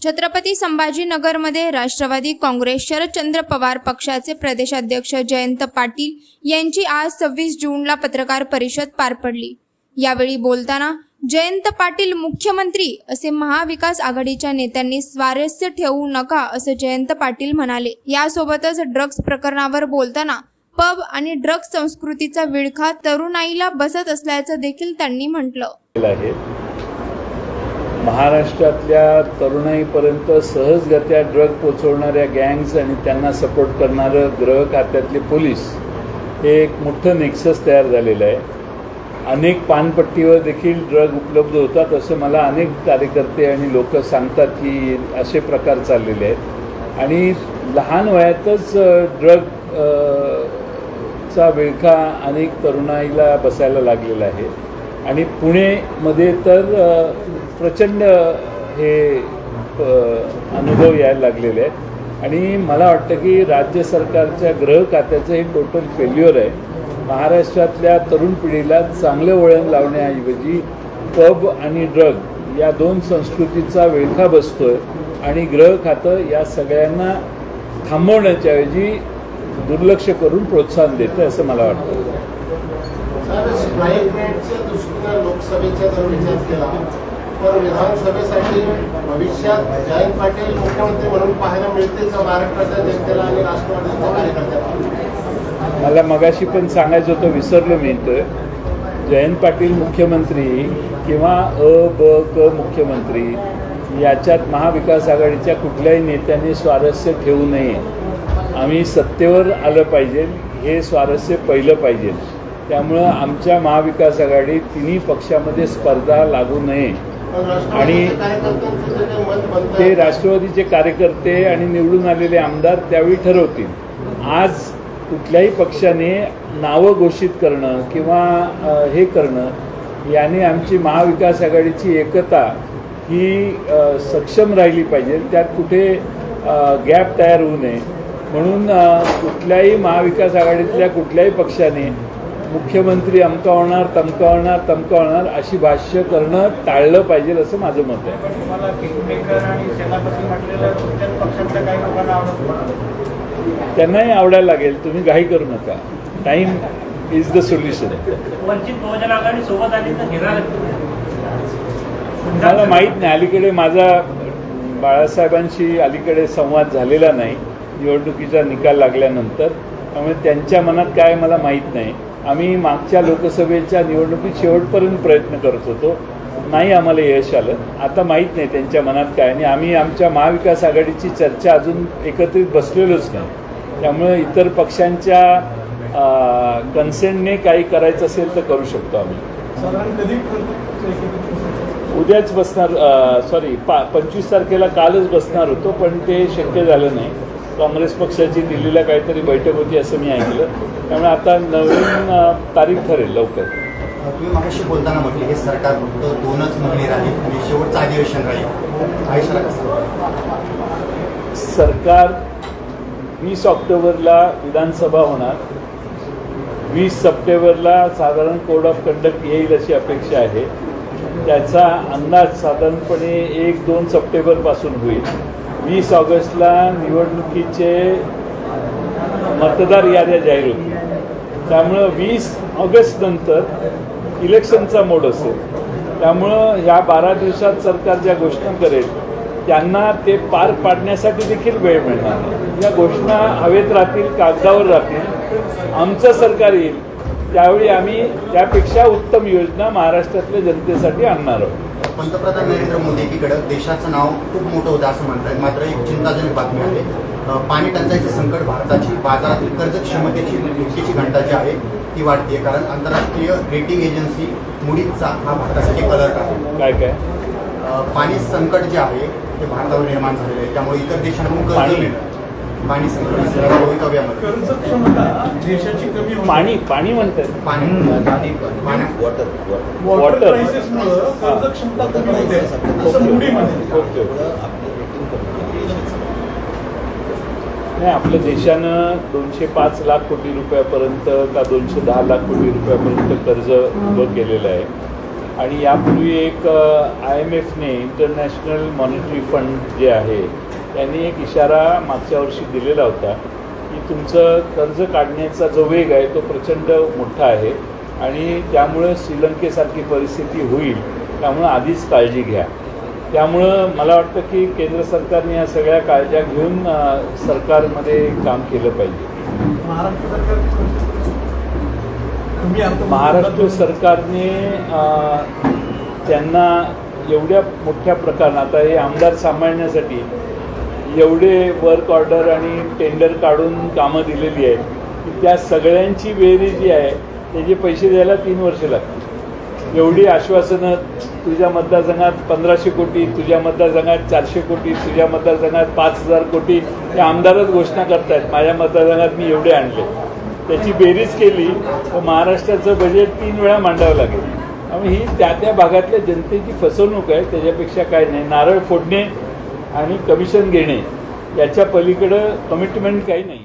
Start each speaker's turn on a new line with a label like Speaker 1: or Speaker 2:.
Speaker 1: छत्रपती संभाजीनगरमध्ये राष्ट्रवादी काँग्रेस शरदचंद्र पवार पक्षाचे प्रदेशाध्यक्ष जयंत पाटील यांची आज 26 जूनला पत्रकार परिषद पार पडली। यावेळी बोलताना जयंत पाटील मुख्यमंत्री असे महाविकास आघाडीच्या नेत्यांनी स्वारस्य ठेवू नका असं जयंत पाटील म्हणाले। यासोबतच ड्रग्ज प्रकरणावर बोलताना पब आणि ड्रग्ज संस्कृतीचा विळखा तरुणाईला बसत असल्याचं देखील त्यांनी म्हटलं।
Speaker 2: महाराष्ट्रातल्या तरुणाईपर्यंत सहजगत्या ड्रग पोचवणाऱ्या गँग्स आणि त्यांना सपोर्ट करणारं गृह खात्यातले पोलीस हे एक मोठं नेक्सस तयार झालेलं आहे। अनेक पानपट्टीवर देखील ड्रग उपलब्ध होतात असं मला अनेक कार्यकर्ते आणि लोक सांगतात की असे प्रकार चाललेले आहेत आणि लहान वयातच ड्रग चा विळखा अनेक तरुणाईला बसायला लागलेला आहे आणि पुणेमध्ये तर प्रचंड हे अनुभव यायला लागलेले आहेत आणि मला वाटतं की राज्य सरकारच्या गृह खात्याचं हे टोटल फेल्युअर आहे। महाराष्ट्रातल्या तरुण पिढीला चांगलं वळण लावण्याऐवजी पब आणि ड्रग या दोन संस्कृतीचा विळखा बसतोय आणि गृह खातं या सगळ्यांना थांबवण्याच्याऐवजी दुर्लक्ष करून प्रोत्साहन देतं असं मला वाटतं।
Speaker 3: लोकसभेच्या विचार केला तर विधानसभेसाठी भविष्यात जयंत पाटील मुख्यमंत्री म्हणून पाहायला मिळतील का महाराष्ट्राच्या जनतेला आणि राष्ट्रवादीच्या कार्यकर्त्यांना?
Speaker 2: मला मगाशी पण सांगायचं होतं विसरलो मी तर जयंत पाटील मुख्यमंत्री किंवा क मुख्यमंत्री याच्यात महाविकास आघाडीच्या कुठल्याही नेत्याने स्वारस्य ठेवू नये। आम्ही सत्तेवर आलं पाहिजे हे स्वारस्य पहिलं पाहिजे। त्यामुळं आमच्या महाविकास आघाडी तिन्ही पक्षामध्ये स्पर्धा लागू नये आणि ते राष्ट्रवादीचे कार्यकर्ते आणि निवडून आलेले आमदार त्यावेळी ठरवतील। आज कुठल्याही पक्षाने नावं घोषित करणं किंवा हे करणं याने आमची महाविकास आघाडीची एकता ही सक्षम राहिली पाहिजे, त्यात कुठे गॅप तयार होऊ नये म्हणून कुठल्याही महाविकास आघाडीतल्या कुठल्याही पक्षाने मुख्यमंत्री अमका होणार तमका होणार अशी भाष्य करणं टाळलं पाहिजे असं माझं मत आहे। त्यांनाही आवडायला लागेल, तुम्ही घाई करू नका। Time is the solution. मला माहीत नाही, अलीकडे माझा बाळासाहेबांशी अलीकडे संवाद झालेला नाही निवडणुकीचा निकाल लागल्यानंतर, त्यामुळे त्यांच्या मनात काय मला माहीत नाही। आम्ही मागच्या लोकसभेच्या निवडणुकीत शेवटपर्यंत प्रयत्न करत होतो, नाही आम्हाला यश आलं। आता माहीत नाही त्यांच्या मनात काय आणि आम्ही आमच्या महाविकास आघाडीची चर्चा अजून एकत्रित बसलेलोच नाही। त्यामुळे इतर पक्षांच्या कन्सेंटने काही करायचं असेल तर करू शकतो आम्ही। उद्याच बसणार, 25 तारखेला कालच बसणार होतो पण ते शक्य झालं नाही। काँग्रेस पक्षाची दिल्लीला काहीतरी बैठक होती असं मी ऐकलं, त्यामुळे आता नवीन तारीख ठरेल लवकर।
Speaker 4: तुम्ही मगाशी बोलताना म्हटले हे सरकार फक्त 2च महिने राहील आणि शेवटचं अधिवेशन राहील,
Speaker 2: सरकार 20 ऑक्टोबरला विधानसभा होणार, 20 सप्टेंबरला साधारण कोड ऑफ कंडक्ट येईल अशी अपेक्षा आहे। त्याचा अंदाज साधारणपणे 1-2 सप्टेंबरपासून होईल। 20 ऑगस्टला निवडणुकीचे मतदार याद्या जाहीर होतील, त्यामुळं 20 ऑगस्ट नंतर इलेक्शनचा मोड असेल। त्यामुळं ह्या 12 दिवसात सरकार ज्या घोषणा करेल त्यांना ते पार पाडण्यासाठी देखील वेळ मिळणार नाही। या घोषणा हवेत राहतील, कागदावर राहतील। आमचं सरकार येईल त्यावेळी आम्ही त्यापेक्षा उत्तम योजना महाराष्ट्रातल्या जनतेसाठी आणणार आहोत।
Speaker 4: पंतप्रधान नरेंद्र मोदी एकीकडे देशाचं नाव खूप मोठं होतं असं म्हणतात, मात्र एक चिंताजनक बातमी आहे। पाणी टंचाईचं संकट भारताची बाजारातील कर्ज क्षमतेची दुःखीची घंटा जी आहे ती वाढते, कारण आंतरराष्ट्रीय रेटिंग एजन्सी मूडीजचा हा भारतासाठी अलर्ट आहे।
Speaker 2: काय
Speaker 4: पाणी संकट जे आहे ते भारतावर निर्माण झालेलं आहे, त्यामुळे इतर देशांकडून कर्ज मिळतं। पाणी संकट भवितव्यामध्ये
Speaker 2: पाणी म्हणतात,
Speaker 3: वॉटर
Speaker 2: नाही, आपल्या देशानं 205 लाख कोटी रुपयापर्यंत का 210 लाख कोटी रुपयापर्यंत कर्ज उभं केलेलं आहे आणि यापूर्वी एक IMFने इंटरनॅशनल मॉनिटरी फंड जे आहे त्यांनी एक इशारा मागच्या वर्षी दिलेला होता की तुमचं कर्ज काढण्याचा जो वेग आहे तो प्रचंड मोठा आहे आणि त्यामुळं श्रीलंकेसारखी परिस्थिती होईल, त्यामुळं आधीच काळजी घ्या. त्यामुळं मला वाटतं की केंद्र सरकारने या सगळ्या काळज्या घेऊन सरकारमध्ये काम केलं पाहिजे. महाराष्ट्र सरकारने त्यांना एवढ्या मोठ्या प्रकारात आता हे आमदार सांभाळण्यासाठी एवढे वर्क ऑर्डर आणि टेंडर काढून कामं दिलेली आहेत की त्या सगळ्यांची बेरीज जी आहे त्याचे पैसे द्यायला 3 वर्ष लागतील. एवढी आश्वासनं, तुझ्या मतदारसंघात 1500 कोटी, तुझ्या मतदारसंघात 400 कोटी, तुझ्या मतदारसंघात 5000 कोटी, हे आमदारच घोषणा करतायत माझ्या मतदारसंघात मी एवढे आणले. त्याची बेरीज केली तर महाराष्ट्राचं बजेट 3 वेळा मांडावं लागेल. त्यामुळे ही त्या भागातल्या जनतेची फसवणूक आहे, त्याच्यापेक्षा काय नाही. नारळ फोडणे आणि कमिशन घेणे याच्या पलीकडं कमिटमेंट काही नाही.